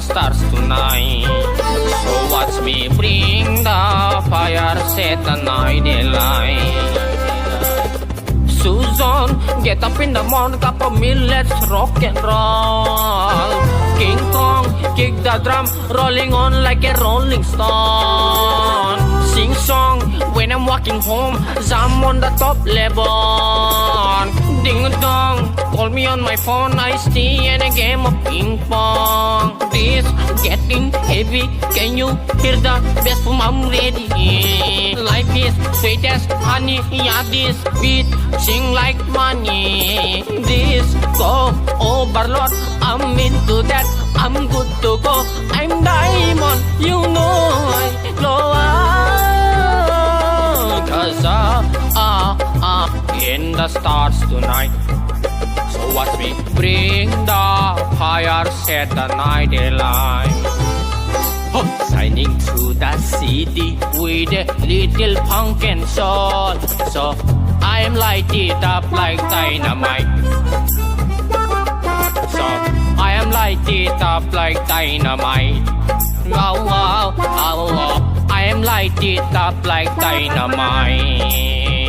stars tonight. So watch me bring the fire, set the night alight. Susan, get up in the morning, cup of milk, let's rock and roll. King Kong, kick the drum, rolling on like a rolling stone. Sing song when I'm walking home, I'm on the top level. Ding dong, call me on my phone, I stay in a game of ping pong. This getting heavy, can you hear the best from I'm ready? Life is sweet as honey, yeah this beat, sing like money. This go overload, I'm into that, I'm good to go. I'm diamond, you know I glow out. Cause in the stars tonight. So watch me bring the fire, set the night alight. Shining through the city with a little punk and soul. So I'm lighted up like dynamite. So I am lighted up like dynamite. Wow, wow, wow, wow. I am lighted up like dynamite.